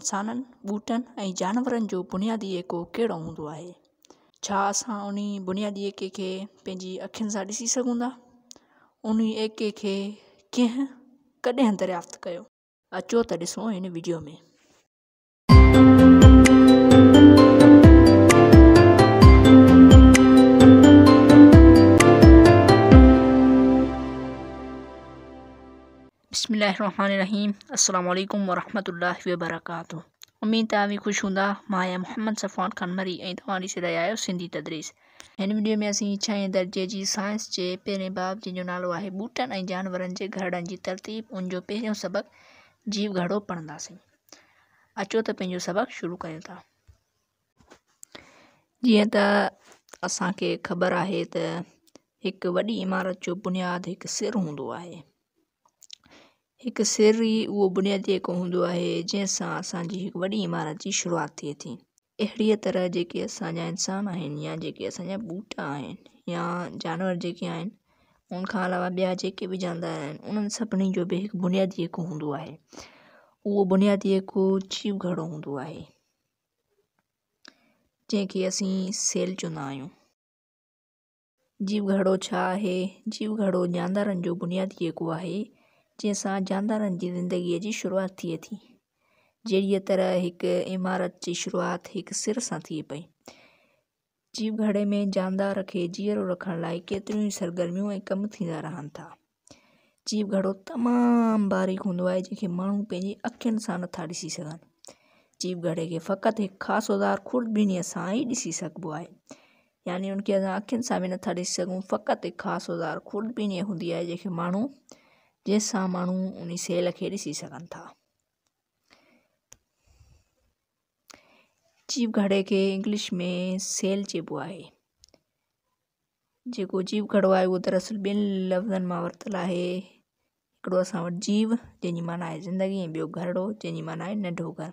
इंसाननि, ॿूटनि ऐं जानवरनि जो बुनियादी एको कहिड़ो हूंदो आहे? छा असां उन बुनियादी एके खे पंहिंजी अखियुनि सां ॾिसी सघूं था? उन एके खे कंहिं कॾहिं दरियाफ़्त कयो? अचो त ॾिसूं हिन वीडियो में। बिस्मिल्लाहिर्रहमानिर्रहीम। अस्सलाम वालेकुम वरहमतुल्लाहि वबरकातुहू। उम्मीद आहे ख़ुशि हूंदा। मां आहियां मोहम्मद सफ़वान ख़ान मरी ऐं तव्हां ॾिसी रहिया आहियो सिंधी तदरीस। हिन वीडियो में असीं 6हें दर्जे जी साइंस जे पहिरें बाब जंहिंजो नालो आहे ॿूटनि ऐं जानवरनि जे घरड़नि जी तरतीब, उनजो पहिरियों सबक़ जीव घड़ो पढ़ंदासीं। अचो त पंहिंजो सबक़ शुरू कयूं था। जीअं त असांखे ख़बर आहे त हिकु वॾी इमारत जो बुनियादु हिकु सिर हूंदो आहे। हिकु सिर ई उहो बुनियादी जेको हूंदो आहे जंहिंसां असांजी हिकु वॾी इमारत जी शुरूआति थिए थी। अहिड़ीअ तरह जेके असांजा इंसान आहिनि या जेके असांजा ॿूटा आहिनि या जानवर जेके आहिनि, उनखां अलावा ॿिया जेके बि जानवर आहिनि, उन्हनि सभिनी जो बि हिकु बुनियादी जेको हूंदो आहे, उहो बुनियादी जेको जीव घड़ो हूंदो आहे, जंहिंखे असीं सेल चवंदा आहियूं। जीव घड़ो छा आहे? जीव घड़ो जानवरनि जो बुनियादी जेको आहे जंहिंसां जानवरनि जी ज़िंदगीअ जी शुरूआति थिए थी। जहिड़ीअ तरह हिकु इमारत जी शुरूआति हिकु सिर सां थिए पई, जीव घड़े में जानदार खे जीअरो रखण लाइ केतिरियूं ई सरगर्मियूं ऐं कम थींदा रहनि था। जीव घड़ो तमामु बारीक हूंदो आहे जंहिंखे माण्हू पंहिंजी अखियुनि सां नथा ॾिसी सघनि। जीव घड़े खे फ़क़ति हिकु ख़ासोदार खुर्दबीनीअ सां ई ॾिसी सघिबो आहे, यानी उनखे असां अखियुनि सां बि नथा ॾिसी सघूं। फ़क़ति हिकु ख़ासोदार खुर्दबीनी हूंदी आहे जंहिंसां माण्हू उन सेल खे ॾिसी सघनि था। जीव घड़े खे इंग्लिश में सेल चइबो आहे। जेको जीव घड़ो आहे उहो दरअसल ॿिनि लफ़्ज़नि मां वरितलु आहे। हिकिड़ो असां वटि जीव जंहिंजी माना आहे ज़िंदगी, ऐं ॿियो घड़ो जंहिंजी माना आहे नंढो घरु।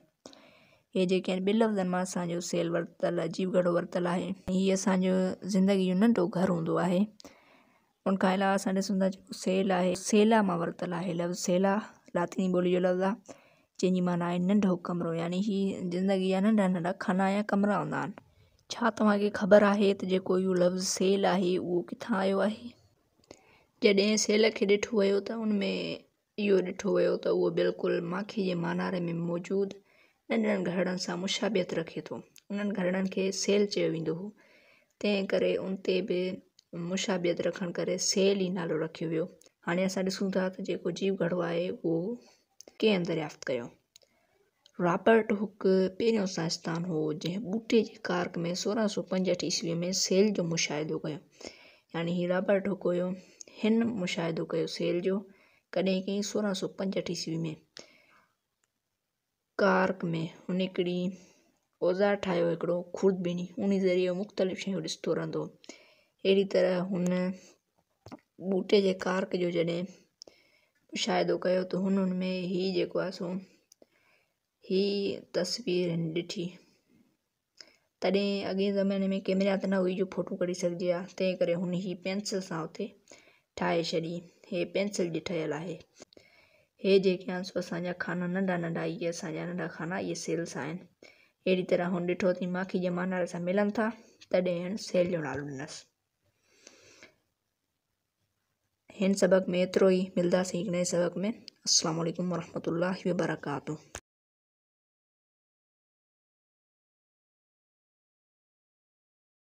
हे जेके आहिनि ॿिनि लफ़्ज़नि मां असांजो सेल वरितलु आहे, जीव घड़ो वरितलु आहे। हीअ असांजो ज़िंदगी जो नंढो घरु हूंदो आहे। उनखां अलावा असां ॾिसूं था जेको सेल आहे, सेला मां वरितलु आहे। लफ़्ज़ सेला लातीनी ॿोली जो लफ़्ज़ आहे जंहिंजी माना आहे नंढो कमिरो, यानी ही ज़िंदगी जा नंढा नंढा खना या कमरा हूंदा आहिनि। छा तव्हांखे ख़बर आहे त जेको इहो लफ़्ज़ सेल आहे उहो किथां आयो आहे? जॾहिं सेल खे ॾिठो वियो त उनमें इहो ॾिठो वियो त उहो बिल्कुलु माखी जे मानारे में मौजूदु नंढड़नि घरड़नि सां मुशाबियत रखे थो। उन्हनि घरड़नि खे सेल चयो वेंदो हो, तंहिं करे उन ते बि मुशाबियत रखण करे सेल ई नालो रखियो वियो। हाणे असां ॾिसूं था त जेको जीव घड़ो आहे उहो कंहिं दरियाफ़्त कयो? रॉबर्ट हुक पहिरियों साइंसदान हो जंहिं ॿूटे जे कार्क में 1665 ईस्वीअ में सेल जो मुशाहिदो कयो। यानी ही रॉबर्ट हुक हुयो, हिन मुशाहिदो कयो सेल जो। कॾहिं कई 1665 ईस्वी में कार्क में हुन हिकिड़ी औज़ार ठाहियो, हिकिड़ो खुर्दबीनी, उन ज़रिए मुख़्तलिफ़ शयूं ॾिसंदो रहंदो। अहिड़ी तरह हुन ॿूटे जे कार्क जो जॾहिं मुशाहिदो कयो त हुन में ही जेको आहे सो ही तस्वीर हिन ॾिठी। तॾहिं अॻे ज़माने में कैमरा त न हुई जो फ़ोटो कढी सघिजे हा, तंहिं करे हुन ही पेंसिल सां हुते ठाहे छॾी। हे पेंसिल जी ठहियलु आहे। हे जेके आहिनि सो असांजा खाना नंढा नंढा, इहे असांजा नंढा खाना, इहे सेल्स आहिनि। अहिड़ी तरह हुन ॾिठो अथई माखी जे मानारे सां मिलनि था, तॾहिं हिन सेल जो नालो ॾिनसि। हिन सबक़ में एतिरो ई। मिलंदासीं हिकु नए सबक़ में। अस्सलामु अलैकुम वरहमतुल्लाहि वबरकातुहू।